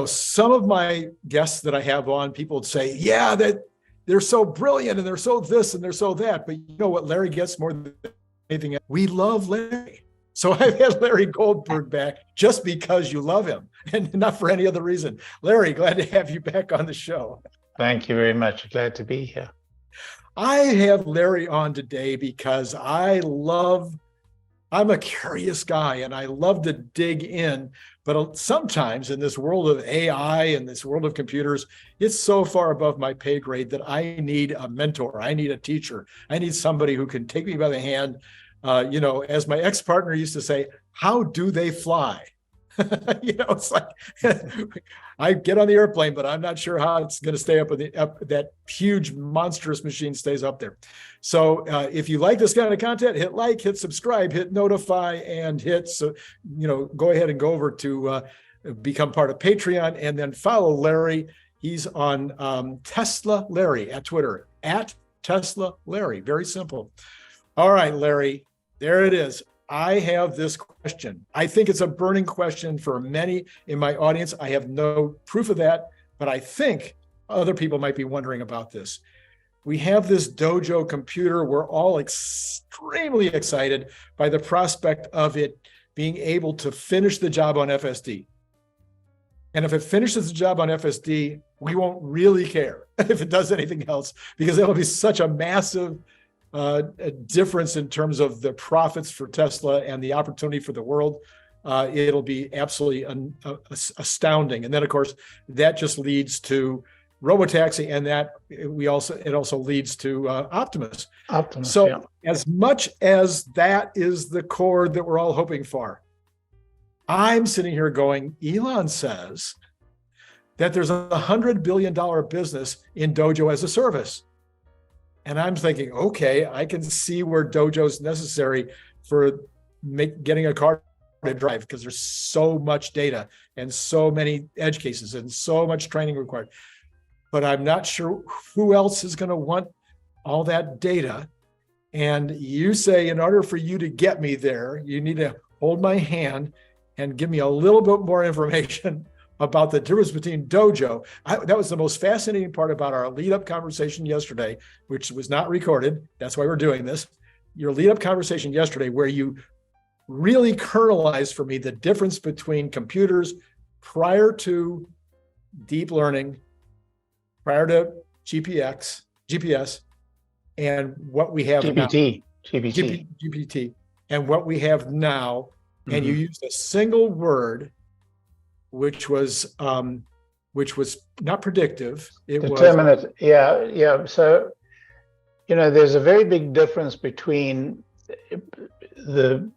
some of my guests that I have on, people would say, yeah, that they're so brilliant and they're so this and they're so that. But you know what Larry gets more than anything else? We love Larry. So I've had Larry Goldberg back just because you love him and not for any other reason. Larry, glad to have you back on the show. Thank you very much. Glad to be here. I have Larry on today because I'm a curious guy and I love to dig in, but sometimes in this world of AI and this world of computers, it's so far above my pay grade that I need a mentor. I need a teacher. I need somebody who can take me by the hand. As my ex-partner used to say, how do they fly? It's like I get on the airplane, but I'm not sure how it's going to stay up that huge monstrous machine stays up there. So if you like this kind of content, hit like, hit subscribe, hit notify, and go ahead and go over to become part of Patreon and then follow Larry. He's on Tesla Larry at Twitter, at Tesla Larry. Very simple. All right, Larry, there it is. I have this question. I think it's a burning question for many in my audience. I have no proof of that, but I think other people might be wondering about this. We have this Dojo computer. We're all extremely excited by the prospect of it being able to finish the job on FSD. And if it finishes the job on FSD, we won't really care if it does anything else, because it'll be such a massive a difference in terms of the profits for Tesla and the opportunity for the world. It'll be absolutely astounding. And then, of course, that just leads to robotaxi, and it also leads to Optimus. So yeah. As much as that is the chord that we're all hoping for, I'm sitting here going, Elon says that there's a $100 billion business in Dojo as a service. And I'm thinking, okay, I can see where Dojo's necessary for getting a car to drive, because there's so much data and so many edge cases and so much training required. But I'm not sure who else is going to want all that data. And you say, in order for you to get me there, you need to hold my hand and give me a little bit more information about the difference between Dojo. That was the most fascinating part about our lead-up conversation yesterday, which was not recorded. That's why we're doing this. Your lead-up conversation yesterday, where you really kernelized for me the difference between computers prior to deep learning, prior to GPS, and what we have now. GPT, and what we have now. Mm-hmm. And you used a single word, which was not predictive. It Determinative. Was yeah. So, there's a very big difference between the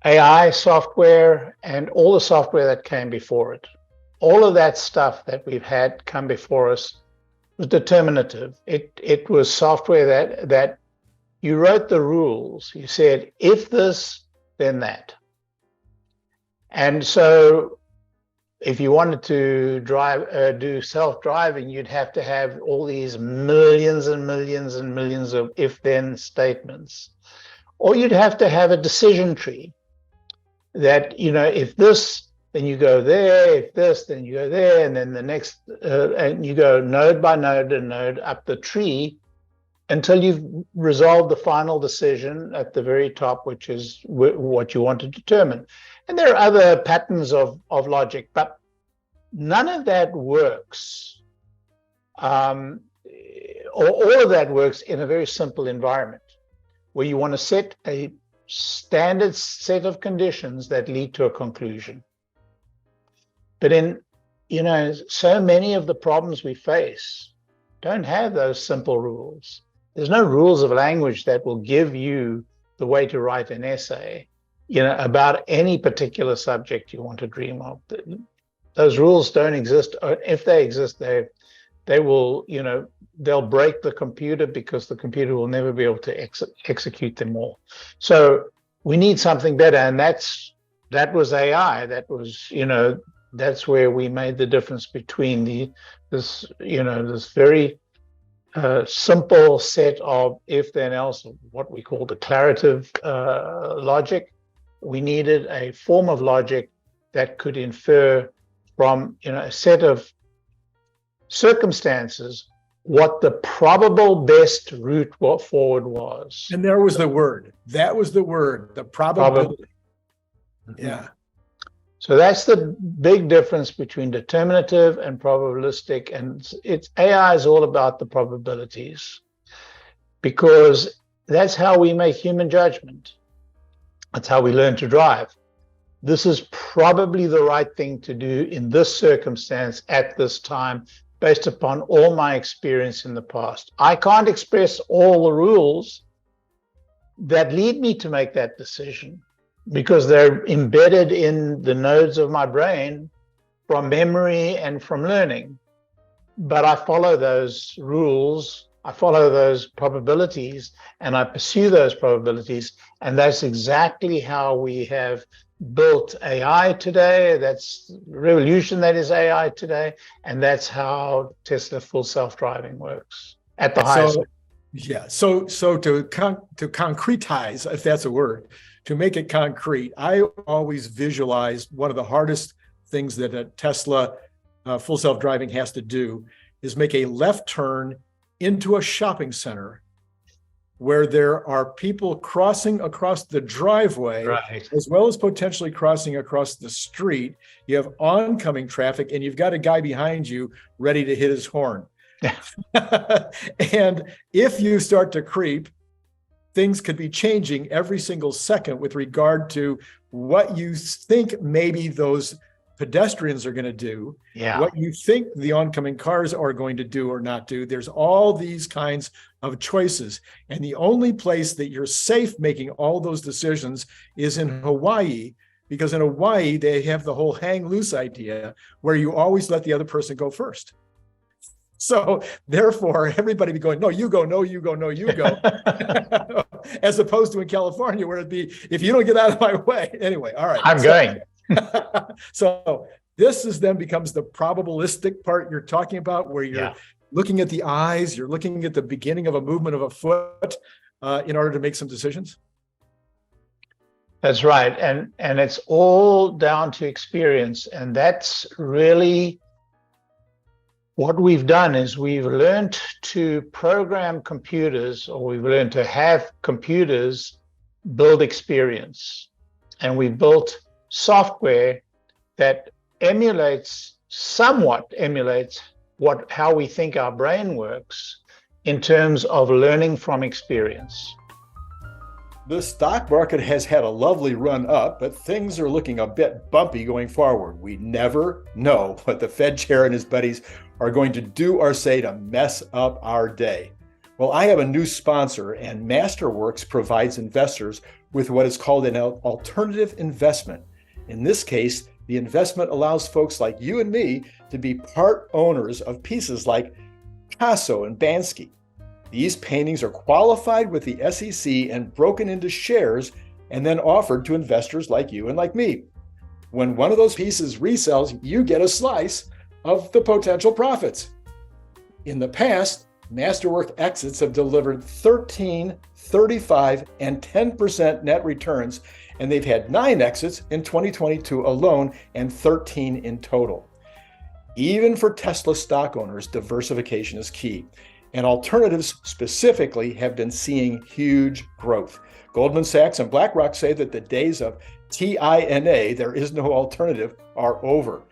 AI software and all the software that came before it. All of that stuff that we've had come before us was determinative. It was software that you wrote the rules. You said, if this, then that. And so if you wanted to do self-driving, you'd have to have all these millions and millions and millions of if-then statements. Or you'd have to have a decision tree that, if this, then you go there, if this, then you go there, and then the next, and you go node by node and node up the tree until you've resolved the final decision at the very top, which is what you want to determine. And there are other patterns of logic, but none of that works, or all of that works in a very simple environment where you want to set a standard set of conditions that lead to a conclusion. But in, so many of the problems we face don't have those simple rules. There's no rules of language that will give you the way to write an essay, about any particular subject you want to dream of. Those rules don't exist. If they exist, they will, they'll break the computer, because the computer will never be able to execute them all. So we need something better, and that was AI. That was, that's where we made the difference between this very simple set of if then else, what we call declarative logic. We needed a form of logic that could infer from a set of circumstances what the probable best route forward was. And there was the word. That was the word, the probability. Yeah. So that's the big difference between determinative and probabilistic. And AI is all about the probabilities, because that's how we make human judgment. That's how we learn to drive. This is probably the right thing to do in this circumstance at this time, based upon all my experience in the past. I can't express all the rules that lead me to make that decision, because they're embedded in the nodes of my brain from memory and from learning. But I follow those rules, I follow those probabilities, and I pursue those probabilities. And that's exactly how we have built AI today. That's the revolution that is AI today. And that's how Tesla full self-driving works at the highest level. Yeah. So to concretize, if that's a word, to make it concrete, I always visualize one of the hardest things that a Tesla full self-driving has to do is make a left turn into a shopping center where there are people crossing across the driveway, right, as well as potentially crossing across the street. You have oncoming traffic, and you've got a guy behind you ready to hit his horn. And if you start to creep, things could be changing every single second with regard to what you think maybe those pedestrians are going to do, what you think the oncoming cars are going to do or not do. There's all these kinds of choices. And the only place that you're safe making all those decisions is in Hawaii, because in Hawaii, they have the whole hang loose idea where you always let the other person go first. So therefore, everybody be going, no, you go, no, you go, no, you go. As opposed to in California, where it'd be, if you don't get out of my way. Anyway, all right. I'm going. So this is then becomes the probabilistic part you're talking about, where you're looking at the eyes, you're looking at the beginning of a movement of a foot in order to make some decisions. That's right. And it's all down to experience. And that's really what we've done, is we've learned to program computers, or we've learned to have computers build experience. And we built software that somewhat emulates how we think our brain works in terms of learning from experience. The stock market has had a lovely run up, but things are looking a bit bumpy going forward. We never know what the Fed chair and his buddies are going to do or say to mess up our day. Well, I have a new sponsor, and Masterworks provides investors with what is called an alternative investment. In this case, the investment allows folks like you and me to be part owners of pieces like Picasso and Banksy. These paintings are qualified with the SEC and broken into shares and then offered to investors like you and like me. When one of those pieces resells, you get a slice of the potential profits. In the past, Masterworks exits have delivered 13, 35, and 10% net returns, and they've had 9 exits in 2022 alone and 13 in total. Even for Tesla stock owners, diversification is key. And alternatives specifically have been seeing huge growth. Goldman Sachs and BlackRock say that the days of TINA, there is no alternative, are over.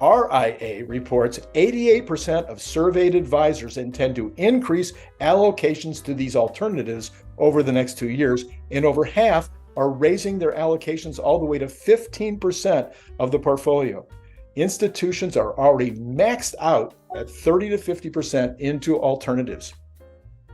RIA reports 88% of surveyed advisors intend to increase allocations to these alternatives over the next 2 years, and over half are raising their allocations all the way to 15% of the portfolio. Institutions are already maxed out at 30 to 50% into alternatives.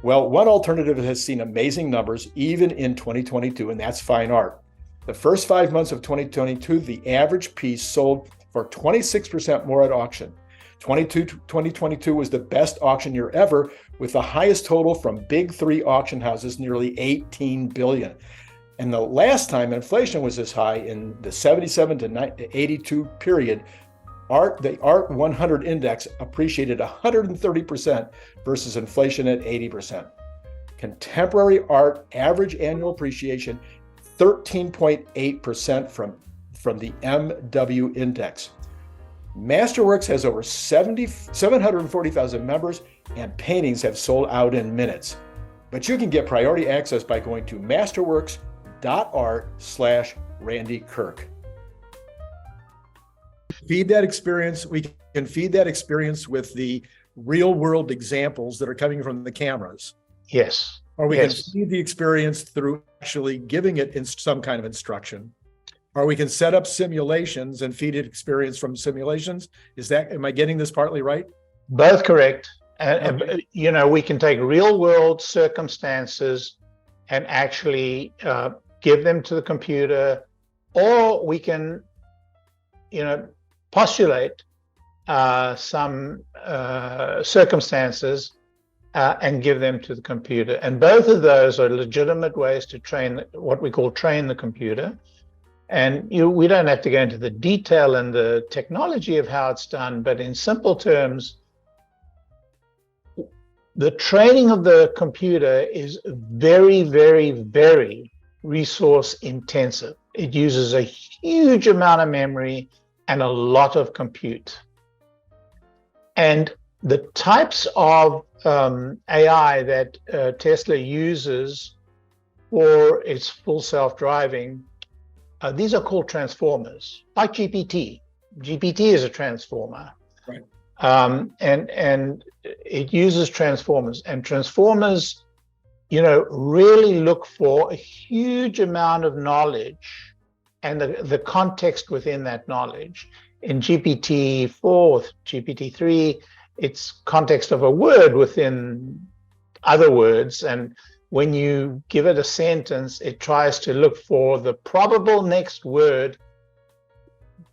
Well, one alternative has seen amazing numbers even in 2022, and that's fine art. The first 5 months of 2022, the average piece sold for 26% more at auction. 2022 was the best auction year ever, with the highest total from big 3 auction houses, nearly 18 billion. And the last time inflation was this high, in the 77 to 82 period, the Art 100 index appreciated 130% versus inflation at 80%. Contemporary art average annual appreciation 13.8% from from the MW Index. Masterworks has over 740,000 members, and paintings have sold out in minutes. But you can get priority access by going to masterworks.art/Randy Kirk. Feed that experience. We can feed that experience with the real world examples that are coming from the cameras. Yes. Or we can feed the experience through actually giving it in some kind of instruction. Or we can set up simulations and feed it experience from simulations. Am I getting this partly right? Both correct. And, you know, we can take real world circumstances and actually give them to the computer, or we can, you know, postulate some circumstances and give them to the computer. And both of those are legitimate ways to train, what we call train the computer. And we don't have to go into the detail and the technology of how it's done, but in simple terms, the training of the computer is very, very, very resource intensive. It uses a huge amount of memory and a lot of compute. And the types of AI that Tesla uses for its full self-driving, these are called transformers, like GPT. GPT is a transformer. Right. And it uses transformers, and transformers, you know, really look for a huge amount of knowledge and the context within that knowledge. In GPT-4, GPT-3, it's context of a word within other words, and when you give it a sentence, it tries to look for the probable next word.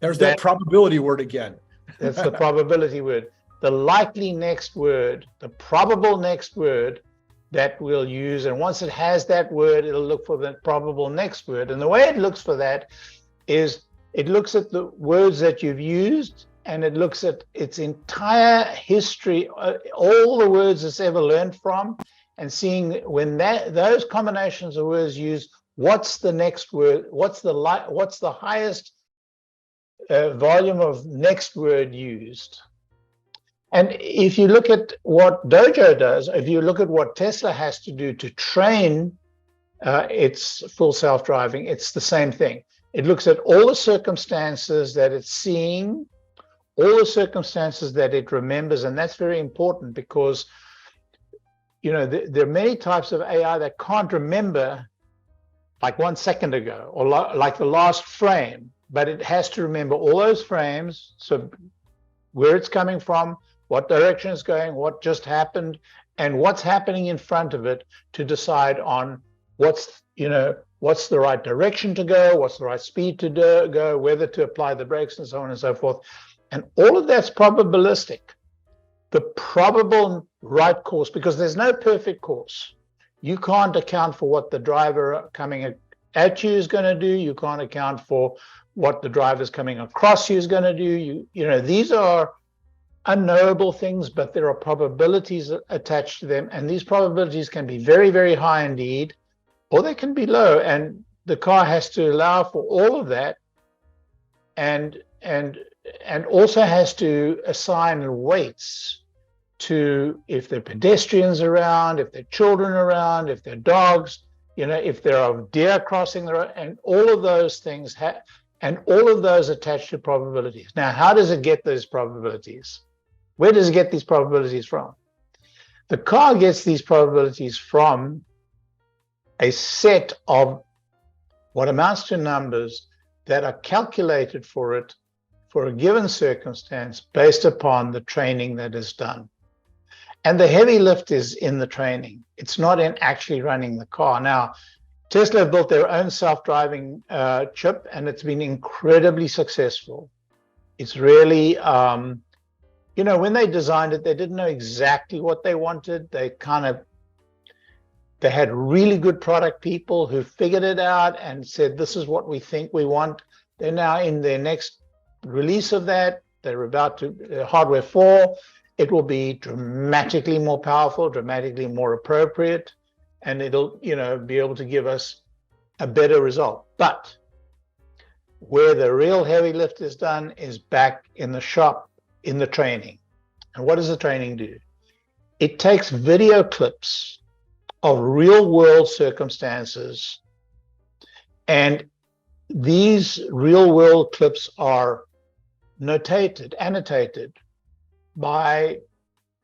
There's that probability word again. That's the probability word. The likely next word, the probable next word that we'll use. And once it has that word, it'll look for the probable next word. And the way it looks for that is it looks at the words that you've used, and it looks at its entire history, all the words it's ever learned from, and seeing when those combinations of words used, what's the next word, what's the highest volume of next word used. And if you look at what Dojo does, if you look at what Tesla has to do to train its full self-driving, it's the same thing. It looks at all the circumstances that it's seeing, all the circumstances that it remembers, and that's very important because, you know, there are many types of AI that can't remember like 1 second ago or like the last frame, but it has to remember all those frames, so where it's coming from, what direction it's going, what just happened, and what's happening in front of it to decide on what's the right direction to go, what's the right speed to go, whether to apply the brakes, and so on and so forth. And all of that's probabilistic. The probable right course, because there's no perfect course. You can't account for what the driver coming at you is going to do. You can't account for what the driver's coming across you is going to do. You know, these are unknowable things, but there are probabilities attached to them, and these probabilities can be very, very high indeed, or they can be low, and the car has to allow for all of that, and also has to assign weights to if there are pedestrians around, if there are children around, if there are dogs, you know, if there are deer crossing the road, and all of those things and all of those attached to probabilities. Now, how does it get those probabilities? Where does it get these probabilities from? The car gets these probabilities from a set of what amounts to numbers that are calculated for it for a given circumstance based upon the training that is done. And the heavy lift is in the training. It's not in actually running the car. Now, Tesla have built their own self-driving chip, and it's been incredibly successful. It's really, you know, when they designed it, they didn't know exactly what they wanted. They had really good product people who figured it out and said, this is what we think we want. They're now in their next release of that. They're about to, hardware 4, it will be dramatically more powerful, dramatically more appropriate, and it'll, you know, be able to give us a better result. But Where the real heavy lift is done is back in the shop, in the training. And what does the training do? It takes video clips of real world circumstances, and these real world clips are annotated by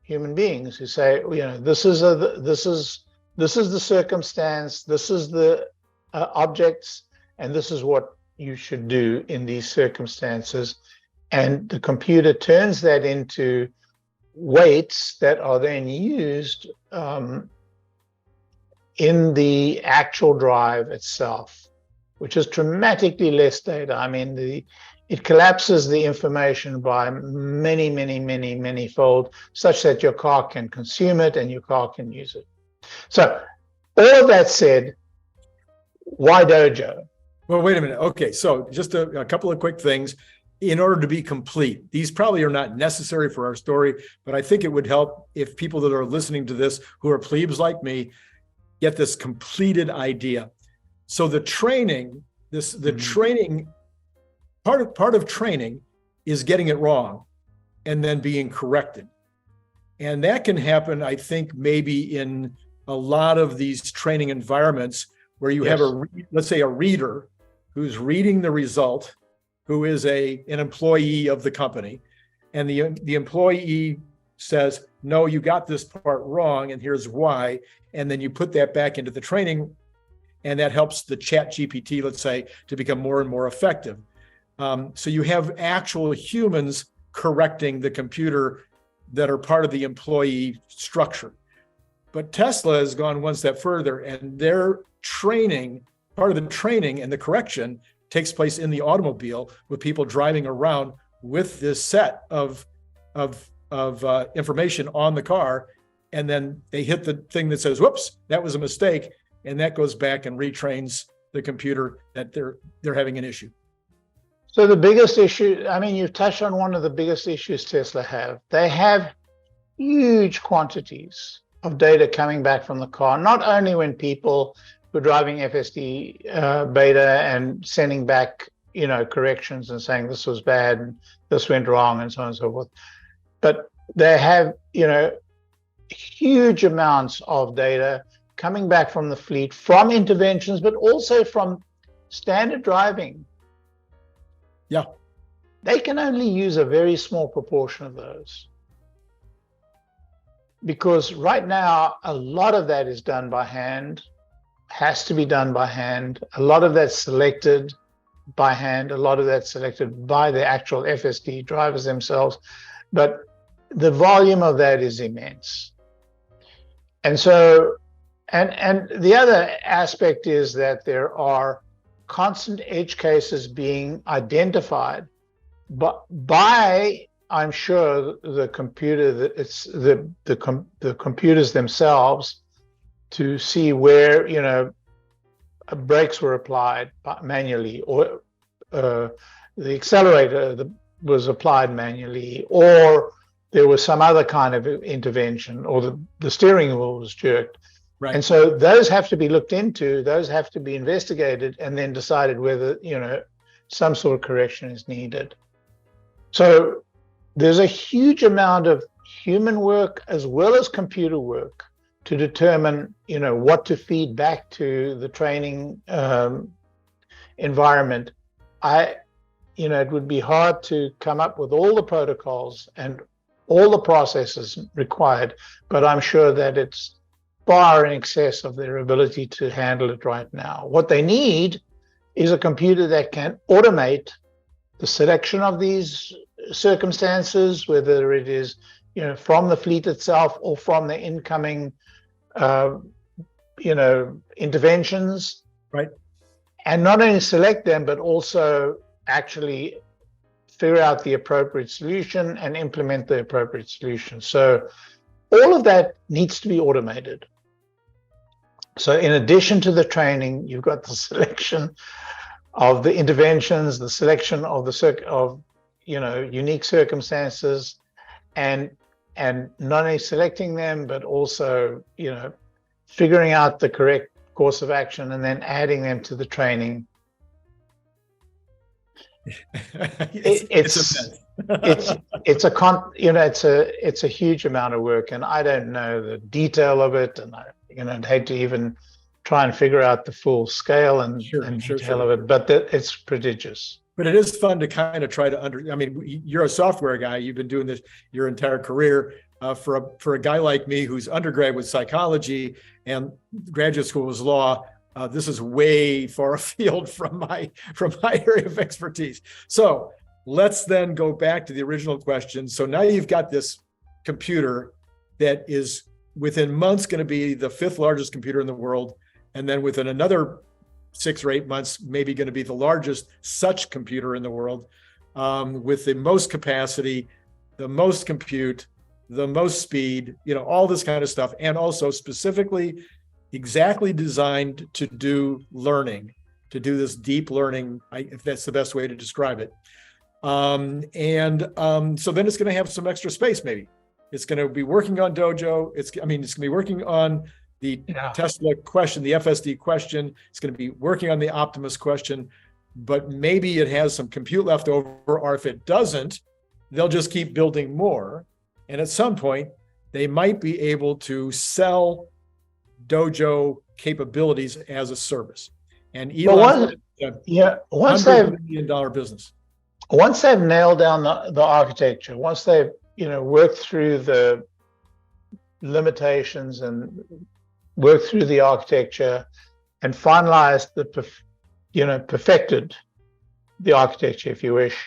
human beings who say, this is the circumstance, this is the objects, and this is what you should do in these circumstances. And the computer turns that into weights that are then used in the actual drive itself, which is dramatically less data. I mean, it collapses the information by many fold, such that your car can consume it and your car can use it. So all of that said, why Dojo? Well, wait a minute. Okay, so just a couple of quick things. In order to be complete, these probably are not necessary for our story, but I think it would help if people that are listening to this, who are plebes like me, get this completed idea. So the training, training, part of training is getting it wrong and then being corrected. And that can happen, I think, maybe in a lot of these training environments where you have let's say a reader who's reading the result, who is an employee of the company, and the employee says, no, you got this part wrong, and here's why. And then you put that back into the training, and that helps the chat GPT, let's say, to become more and more effective. So you have actual humans correcting the computer that are part of the employee structure. But Tesla has gone one step further, and their training, part of the training and the correction takes place in the automobile with people driving around with this set of information on the car, and then they hit the thing that says, whoops, that was a mistake, and that goes back and retrains the computer that they're having an issue. So the biggest issue, I mean, you've touched on one of the biggest issues Tesla have. They have huge quantities of data coming back from the car, not only when people were driving FSD beta and sending back, corrections and saying this was bad and this went wrong and so on and so forth, but they have, huge amounts of data coming back from the fleet, from interventions, but also from standard driving. Yeah. They can only use a very small proportion of those, because right now, a lot of that is done by hand, has to be done by hand. A lot of that's selected by hand. A lot of that's selected by the actual FSD drivers themselves. But the volume of that is immense. And so, and the other aspect is that there are constant edge cases being identified, but by, I'm sure, the computer, that it's the computers themselves, to see where brakes were applied manually, or the accelerator was applied manually, or there was some other kind of intervention, or the steering wheel was jerked. Right. And so those have to be looked into, those have to be investigated, and then decided whether some sort of correction is needed. So there's a huge amount of human work as well as computer work to determine what to feed back to the training environment. It would be hard to come up with all the protocols and all the processes required, but I'm sure that it's far in excess of their ability to handle it right now. What they need is a computer that can automate the selection of these circumstances, whether it is from the fleet itself or from the incoming interventions, right? And not only select them, but also actually figure out the appropriate solution and implement the appropriate solution. So all of that needs to be automated. So in addition to the training, you've got the selection of the interventions, the selection of unique circumstances, and not only selecting them, but also figuring out the correct course of action and then adding them to the training. It's a it's mess. it's a con you know it's a huge amount of work, and I don't know the detail of it, and I'd hate to even try and figure out the full scale and detail of it, but it's prodigious. But it is fun to kind of try to I mean, you're a software guy. You've been doing this your entire career. For a guy like me who's undergrad was psychology and graduate school was law, this is way far afield from my area of expertise. So let's then go back to the original question. So now you've got this computer that is within months going to be the 5th largest computer in the world, and then within another 6 or 8 months, maybe going to be the largest such computer in the world, with the most capacity, the most compute, the most speed, all this kind of stuff. And also specifically exactly designed to do learning, to do this deep learning, if that's the best way to describe it. So then it's going to have some extra space, maybe. It's going to be working on Dojo. It's going to be working on the Tesla question, the FSD question. It's going to be working on the Optimus question, but maybe it has some compute left over, or if it doesn't, they'll just keep building more. And at some point, they might be able to sell Dojo capabilities as a service. And Elon, once they've $100 million business. Once they've nailed down the architecture, once they've worked through the limitations and worked through the architecture and finalized perfected the architecture, if you wish,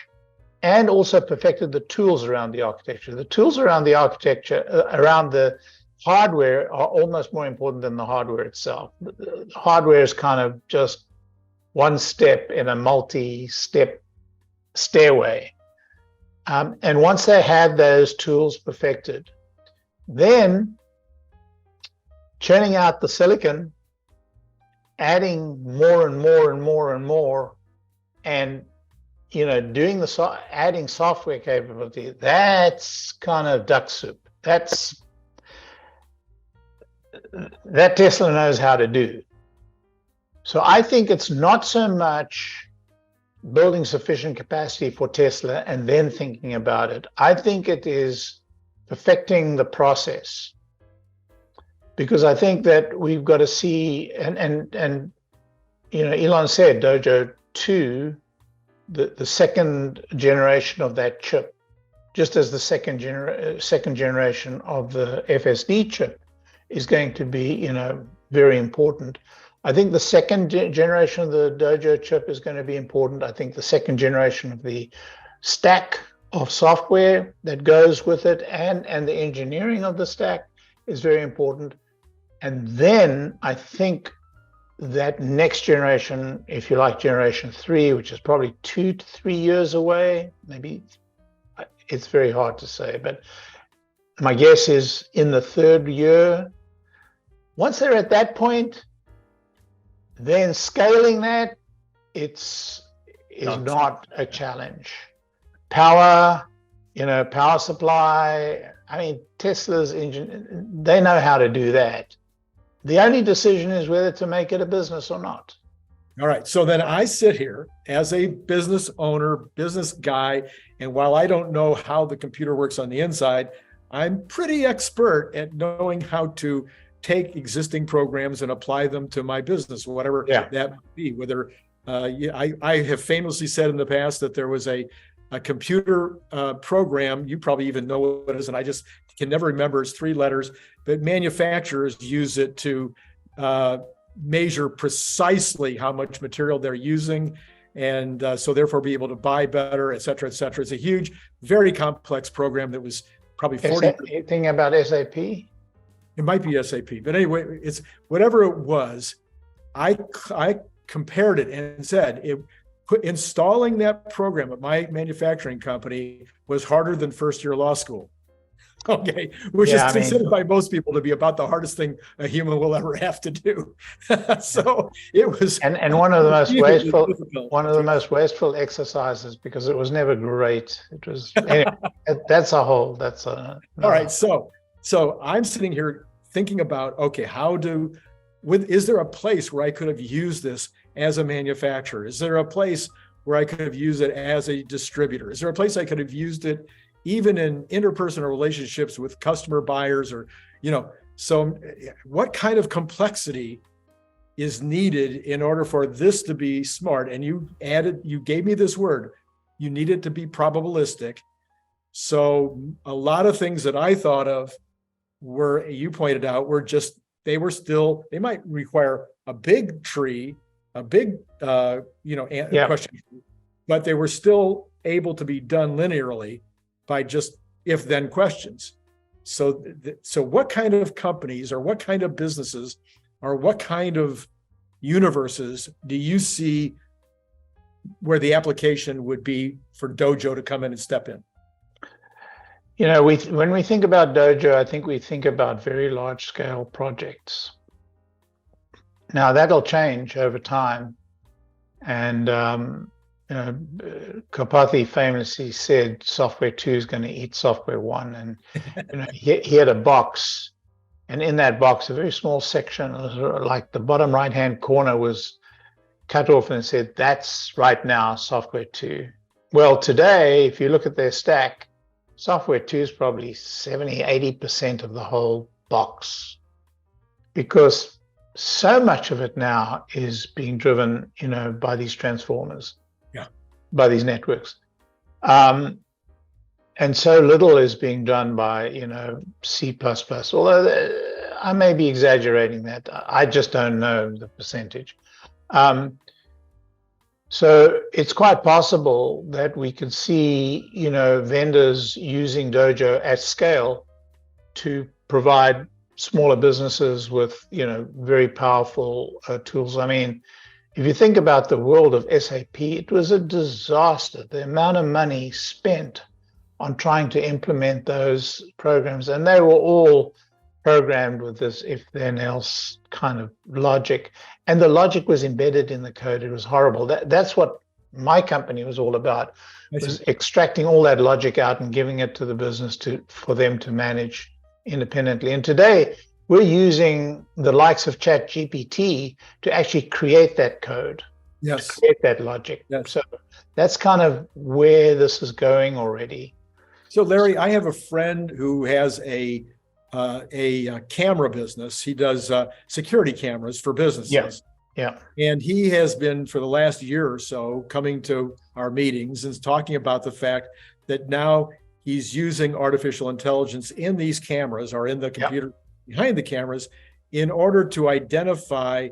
and also perfected the tools around the architecture. The tools around the architecture, around the hardware, are almost more important than the hardware itself. The hardware is kind of just one step in a multi-step stairway. And once they have those tools perfected, then churning out the silicon, adding more and more and more and more, and doing adding software capability, that's kind of duck soup. That Tesla knows how to do. So I think it's not so much building sufficient capacity for Tesla and then thinking about it. I think it is perfecting the process, because I think that we've got to see, and Elon said Dojo 2, the second generation of that chip, just as the second generation of the FSD chip is going to be very important. I think the second generation of the Dojo chip is going to be important. I think the second generation of the stack of software that goes with it and the engineering of the stack is very important. And then I think that next generation, if you like, generation 3, which is probably 2 to 3 years away, maybe, it's very hard to say, but my guess is in the 3rd year. Once they're at that point, then scaling that, is not a challenge. Power, power supply. I mean, Tesla's engine, they know how to do that. The only decision is whether to make it a business or not. All right. So then I sit here as a business owner, business guy, and while I don't know how the computer works on the inside, I'm pretty expert at knowing how to take existing programs and apply them to my business, whatever that might be. Whether I have famously said in the past that there was a computer program, you probably even know what it is, and I just can never remember. It's 3 letters, but manufacturers use it to measure precisely how much material they're using, and so therefore be able to buy better, et cetera, et cetera. It's a huge, very complex program that was probably 40. Anything about SAP? It might be SAP, but anyway, it's whatever it was. I compared it and said installing that program at my manufacturing company was harder than first-year law school. Okay, which is considered by most people to be about the hardest thing a human will ever have to do. So it was, and one of the most wasteful exercises, because it was never great. It was anyway, all right. So I'm sitting here thinking about, okay, is there a place where I could have used this as a manufacturer? Is there a place where I could have used it as a distributor? Is there a place I could have used it even in interpersonal relationships with customer buyers or, so what kind of complexity is needed in order for this to be smart? And you gave me this word, you need it to be probabilistic. So a lot of things that I thought of were, you pointed out, were just, they might require a big tree, a big, question, but they were still able to be done linearly by just if-then questions. So what kind of companies or what kind of businesses or what kind of universes do you see where the application would be for Dojo to come in and step in? When we think about Dojo, I think we think about very large scale projects. Now that'll change over time. And, Karpathy famously said software 2 is going to eat software 1. And he had a box, and in that box, a very small section, like the bottom right-hand corner was cut off and said, that's right now software 2. Well, today, if you look at their stack, software 2 is probably 70, 80% of the whole box, because so much of it now is being driven, by these transformers, by these networks. And so little is being done by, C++, although I may be exaggerating that. I just don't know the percentage. So it's quite possible that we could see, vendors using Dojo at scale to provide smaller businesses with, very powerful tools. I mean, if you think about the world of SAP, it was a disaster. The amount of money spent on trying to implement those programs, and they were all programmed with this if-then-else kind of logic. And the logic was embedded in the code. It was horrible. That's what my company was all about, was extracting all that logic out and giving it to the business for them to manage independently. And today, we're using the likes of ChatGPT to actually create that code, to create that logic. Yes. So that's kind of where this is going already. So Larry, I have a friend who has a camera business. He does security cameras for businesses. Yeah. And he has been, for the last year or so, coming to our meetings and talking about the fact that now he's using artificial intelligence in these cameras or in the computer behind the cameras in order to identify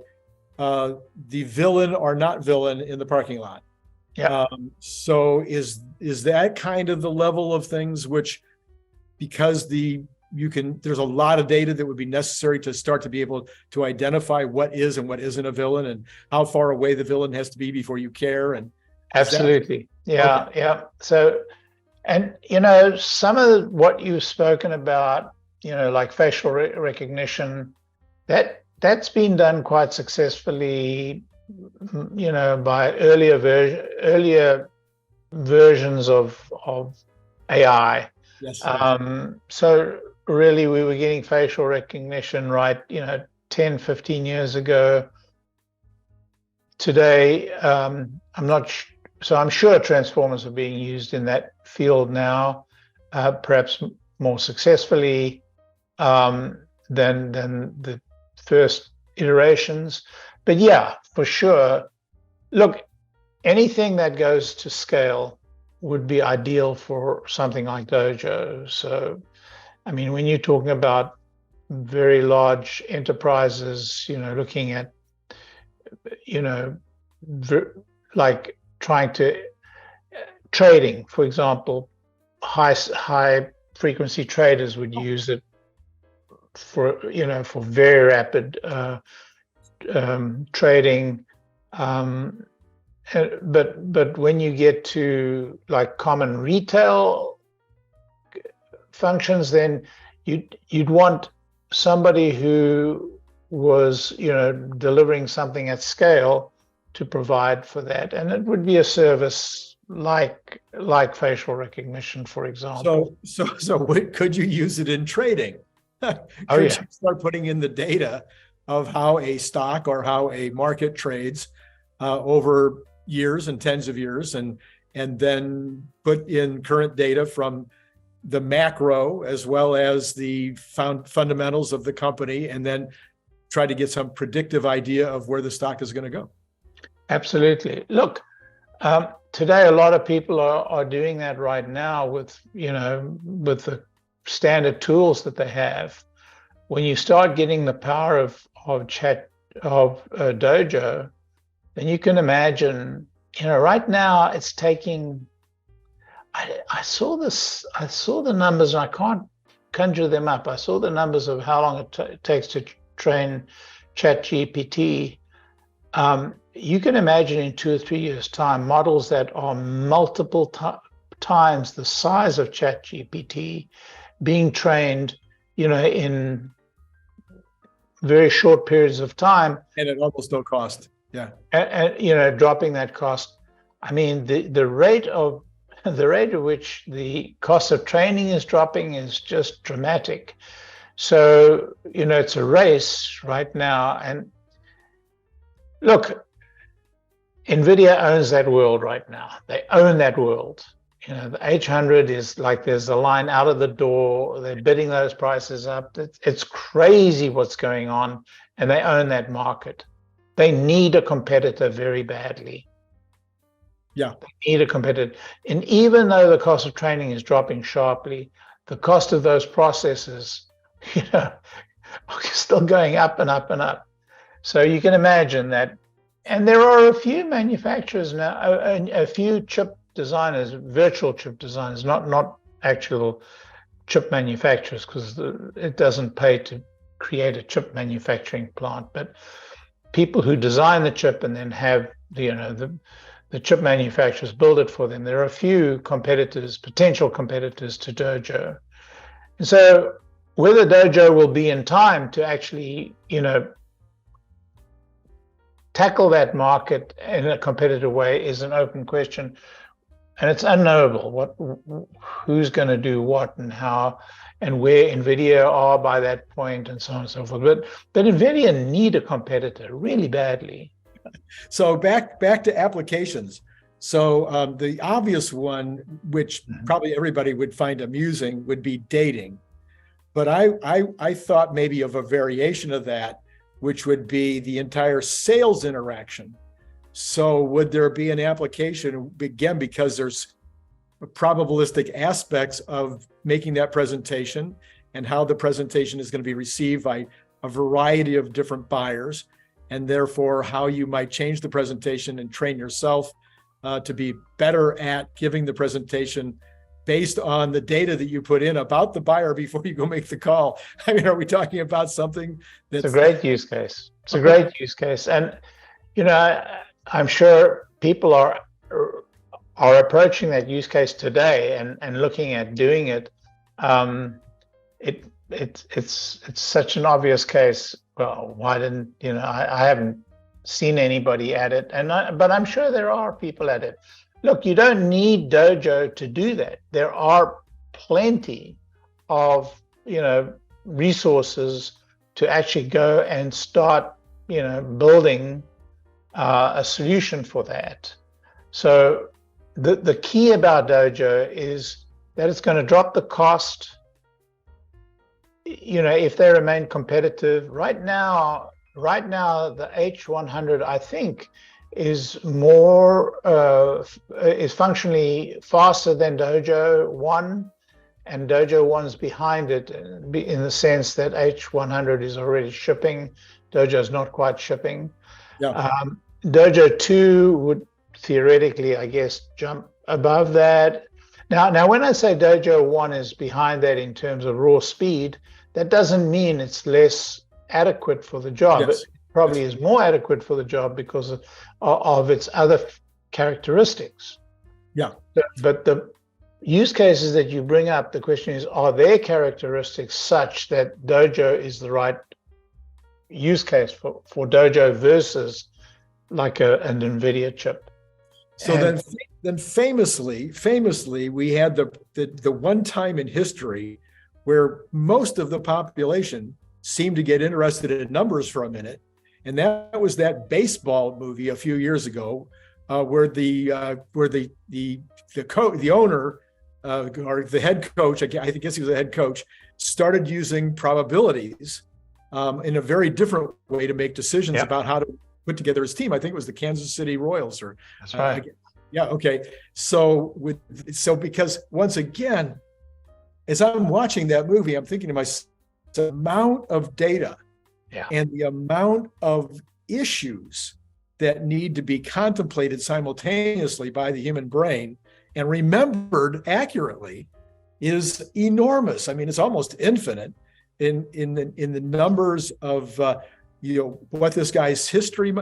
the villain or not villain in the parking lot. So is that kind of the level of things which, because there's a lot of data that would be necessary to start to be able to identify what is and what isn't a villain and how far away the villain has to be before you care? And absolutely. So, and some of what you've spoken about, like facial recognition, that's been done quite successfully, by earlier versions of AI. Yes. So really, we were getting facial recognition right, 10, 15 years ago. Today, I'm sure transformers are being used in that field now, perhaps more successfully than the first iterations. But yeah, for sure. Look, anything that goes to scale would be ideal for something like Dojo. So, I mean, when you're talking about very large enterprises, looking at, like trying to trading, for example, high frequency traders would use it for very rapid trading. But when you get to like common retail functions, then you'd want somebody who was delivering something at scale to provide for that, and it would be a service like facial recognition, for example. So could you use it in trading? You start putting in the data of how a stock or how a market trades over years and tens of years, and then put in current data from the macro as well as the fundamentals of the company, and then try to get some predictive idea of where the stock is going to go. Absolutely. Look, today a lot of people are doing that right now with, with the standard tools that they have. When you start getting the power of Dojo, then you can imagine, right now it's taking, I saw the numbers, and I can't conjure them up. I saw the numbers of how long it takes to train ChatGPT. You can imagine in 2 or 3 years' time, models that are multiple times the size of ChatGPT being trained, in very short periods of time, and at almost no cost. Yeah, and dropping that cost. I mean, the rate at which the cost of training is dropping is just dramatic. So, it's a race right now. And look, NVIDIA owns that world right now. They own that world. The H100 is like, there's a line out of the door. They're bidding those prices up. It's crazy what's going on, and they own that market. They need a competitor very badly. Yeah. They need a competitor. And even though the cost of training is dropping sharply, the cost of those processes, are still going up and up and up. So you can imagine that. And there are a few manufacturers now, a few chip designers, virtual chip designers, not actual chip manufacturers, because it doesn't pay to create a chip manufacturing plant, but people who design the chip and then have the chip manufacturers build it for them. There are a few competitors, potential competitors to Dojo. And so whether Dojo will be in time to actually, tackle that market in a competitive way is an open question. And it's unknowable who's going to do what and how, and where NVIDIA are by that point, and so on and so forth. But NVIDIA need a competitor really badly. So back to applications. So the obvious one, which probably everybody would find amusing, would be dating. But I thought maybe of a variation of that, which would be the entire sales interaction. So would there be an application, again, because there's probabilistic aspects of making that presentation and how the presentation is going to be received by a variety of different buyers, and therefore how you might change the presentation and train yourself to be better at giving the presentation based on the data that you put in about the buyer before you go make the call. I mean, are we talking about something that's... It's a great use case. It's a great use case. And, I'm sure people are approaching that use case today and looking at doing it. It's such an obvious case. Well, why didn't, I haven't seen anybody at it, but I'm sure there are people at it. Look, you don't need Dojo to do that. There are plenty of, resources to actually go and start, building a solution for that. So the key about Dojo is that it's going to drop the cost, if they remain competitive. Right now, the H100, I think, is functionally faster than Dojo 1, and Dojo 1's behind it in the sense that H100 is already shipping. Dojo is not quite shipping. Yeah. Dojo 2 would theoretically, I guess, jump above that. Now, when I say Dojo 1 is behind that in terms of raw speed, that doesn't mean it's less adequate for the job. Yes. It probably is more adequate for the job because of its other characteristics. Yeah. But the use cases that you bring up, the question is, are their characteristics such that Dojo is the right use case for Dojo versus like an NVIDIA chip? So then famously, we had the one time in history where most of the population seemed to get interested in numbers for a minute. And that was that baseball movie a few years ago the owner or the head coach, I guess he was the head coach, started using probabilities in a very different way to make decisions about how to put together his team. I think it was the Kansas City Royals, or that's right. Yeah. Okay. So because once again, as I'm watching that movie, I'm thinking to myself, the amount of data and the amount of issues that need to be contemplated simultaneously by the human brain and remembered accurately is enormous. I mean, it's almost infinite in the numbers of what this guy's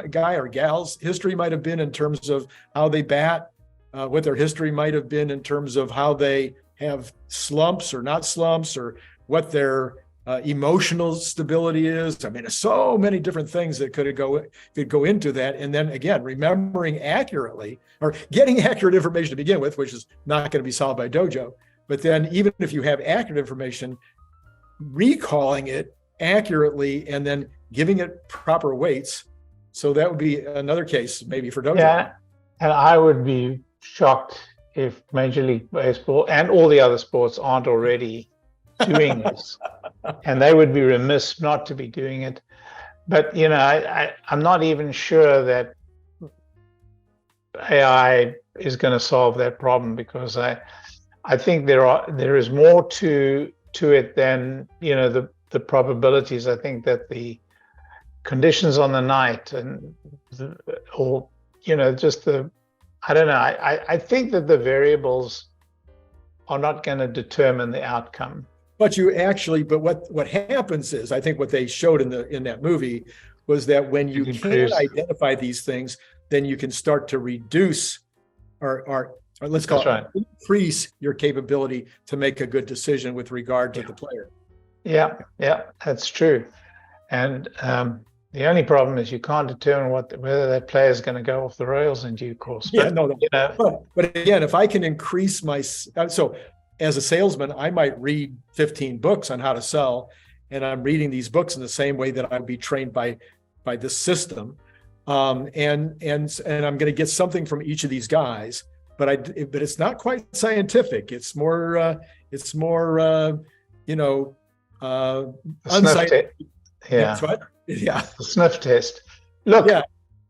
guy or gal's history might have been in terms of how they bat, what their history might have been in terms of how they have slumps or not slumps, or what their emotional stability is. I mean, there's so many different things that could go into that. And then again, remembering accurately or getting accurate information to begin with, which is not going to be solved by Dojo. But then even if you have accurate information, recalling it accurately and then giving it proper weights. So that would be another case maybe for Dojo. Yeah, and I would be shocked if Major League Baseball and all the other sports aren't already doing this. And they would be remiss not to be doing it. But, I'm not even sure that AI is going to solve that problem, because I think there is more to it than, the probabilities. I think that the conditions on the night I don't know. I think that the variables are not going to determine the outcome. But what happens is, I think what they showed in that movie was that when you can identify these things, then you can start to reduce or let's call it increase your capability to make a good decision with regard to the player. Yeah, that's true. And the only problem is you can't determine whether that player is going to go off the rails in due course. But again, if I can increase so as a salesman, I might read 15 books on how to sell, and I'm reading these books in the same way that I'd be trained by this system, and I'm going to get something from each of these guys. But it's not quite scientific. It's more unscientific. The sniff test. Look,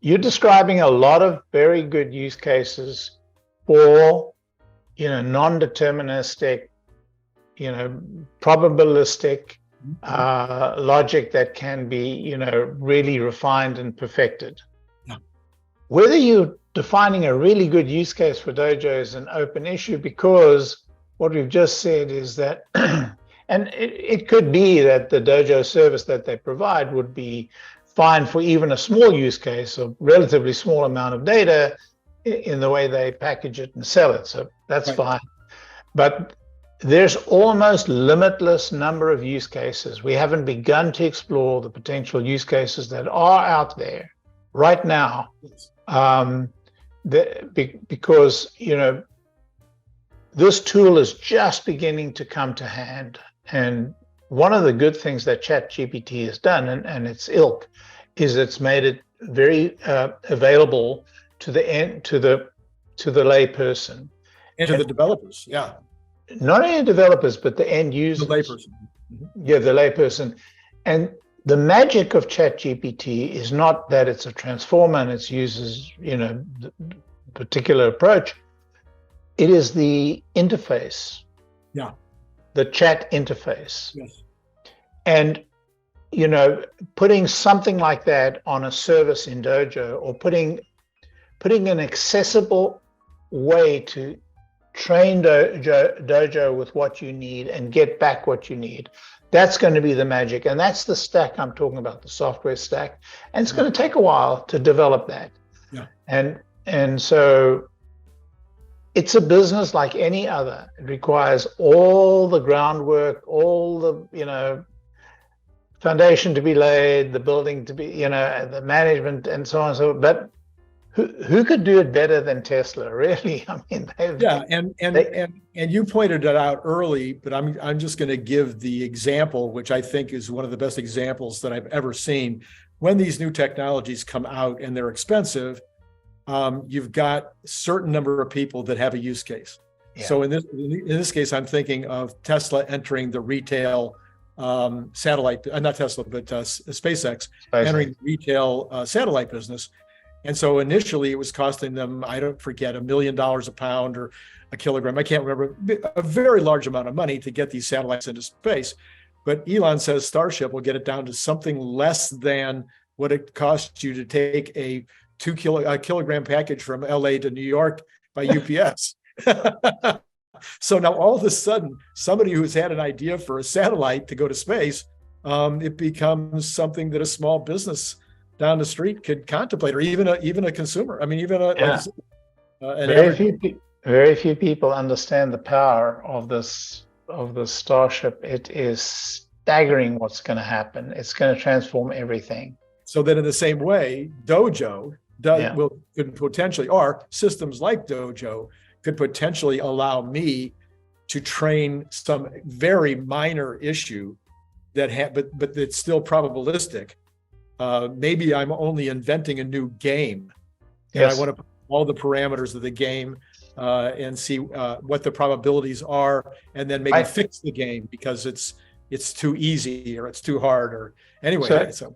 you're describing a lot of very good use cases for, non-deterministic, probabilistic logic that can be, really refined and perfected. Yeah. Whether you're defining a really good use case for Dojo is an open issue, because what we've just said is that and it could be that the Dojo service that they provide would be fine for even a small use case, a relatively small amount of data in the way they package it and sell it. So that's fine. But there's almost limitless number of use cases. We haven't begun to explore the potential use cases that are out there right now. Because, this tool is just beginning to come to hand. And one of the good things that ChatGPT has done, and its ilk, is it's made it very available to the lay person and to the developers. Yeah, not only developers but the end users. The layperson. Mm-hmm. Yeah, the layperson. And the magic of ChatGPT is not that it's a transformer and it uses the particular approach. It is the interface. Yeah. The chat interface. Yes. And, putting something like that on a service in Dojo, or putting an accessible way to train Dojo with what you need and get back what you need, that's going to be the magic. And that's the stack I'm talking about, the software stack. And it's going to take a while to develop that. Yeah. And so it's a business like any other. It requires all the groundwork, all the, foundation to be laid, the building to be, the management and so on and so on. But who could do it better than Tesla, really? I mean, and you pointed it out early, but I'm just going to give the example, which I think is one of the best examples that I've ever seen. When these new technologies come out and they're expensive, you've got a certain number of people that have a use case. Yeah. So in this case, I'm thinking of Tesla entering the retail satellite, not Tesla, but SpaceX entering the retail satellite business. And so initially it was costing them, I don't forget, $1 million a pound or a kilogram. I can't remember, a very large amount of money to get these satellites into space. But Elon says Starship will get it down to something less than what it costs you to take a kilogram package from LA to New York by UPS. So now all of a sudden, somebody who's had an idea for a satellite to go to space, it becomes something that a small business down the street could contemplate, or even a consumer. I mean, even very few people understand the power of this Starship. It is staggering what's going to happen. It's going to transform everything. So that in the same way, Dojo could potentially, or systems like Dojo could potentially allow me to train some very minor issue but it's still probabilistic. Maybe I'm only inventing a new game, and I want to put all the parameters of the game and see what the probabilities are, and then maybe fix the game because it's too easy or it's too hard, or anyway. So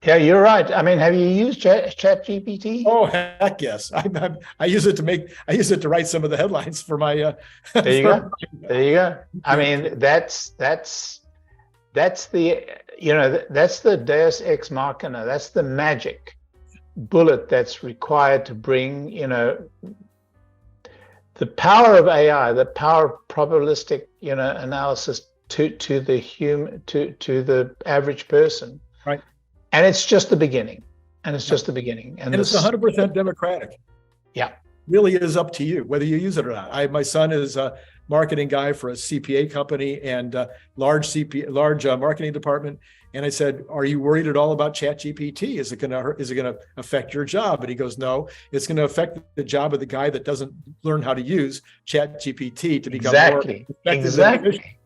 yeah, you're right. I mean, have you used ChatGPT? Oh, heck yes. I use it to write some of the headlines for my. There you go. There you go. I mean, that's the that's the Deus Ex Machina. That's the magic bullet that's required to bring the power of AI, the power of probabilistic analysis to the average person. Right. And it's just the beginning. And it's just the beginning. And it's 100% democratic. Yeah. Really is up to you whether you use it or not. My son is a marketing guy for a CPA company and large marketing department. And I said, "Are you worried at all about ChatGPT? Is it going to affect your job?" And he goes, "No, it's going to affect the job of the guy that doesn't learn how to use ChatGPT to become more effective." Exactly.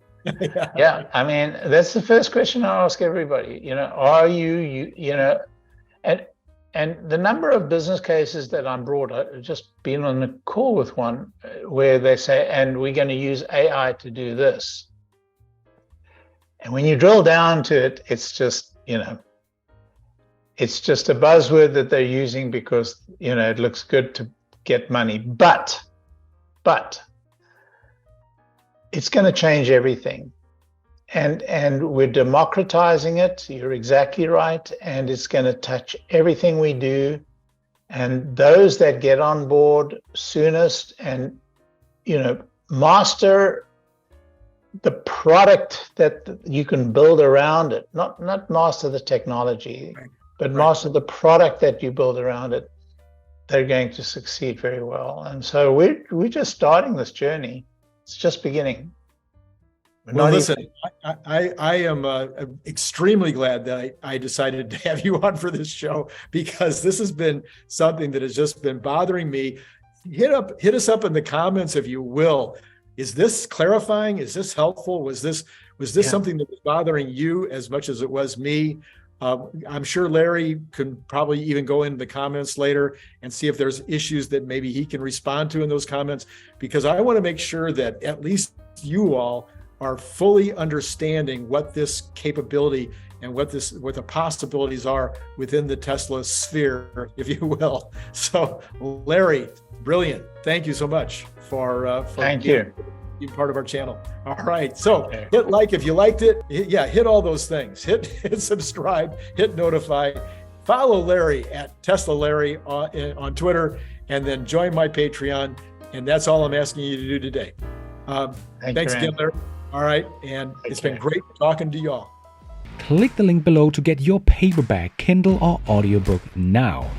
Yeah. I mean, that's the first question I ask everybody. Are you and the number of business cases that I'm brought, I've just been on a call with one where they say, "And we're going to use AI to do this." And when you drill down to it, it's just, it's just a buzzword that they're using because, it looks good to get money. But it's going to change everything. And we're democratizing it. You're exactly right. And it's going to touch everything we do. And those that get on board soonest and, master the product that you can build around it, not master the technology, but master the product that you build around it, they're going to succeed very well. And so we're just starting this journey. It's just beginning. Well, listen, I am extremely glad that I decided to have you on for this show, because this has been something that has just been bothering me. Hit us up in the comments if you will. Is this clarifying? Is this helpful? Was this something that was bothering you as much as it was me? I'm sure Larry can probably even go into the comments later and see if there's issues that maybe he can respond to in those comments, because I want to make sure that at least you all are fully understanding what this capability and what the possibilities are within the Tesla sphere, if you will. So, Larry, brilliant. Thank you so much for being part of our channel. All right. So hit like if you liked it. Hit all those things. Hit subscribe, hit notify, follow Larry at Tesla Larry on Twitter, and then join my Patreon. And that's all I'm asking you to do today. Thanks again, Larry. All right. And it's been great talking to you all. Click the link below to get your paperback, Kindle, or audiobook now.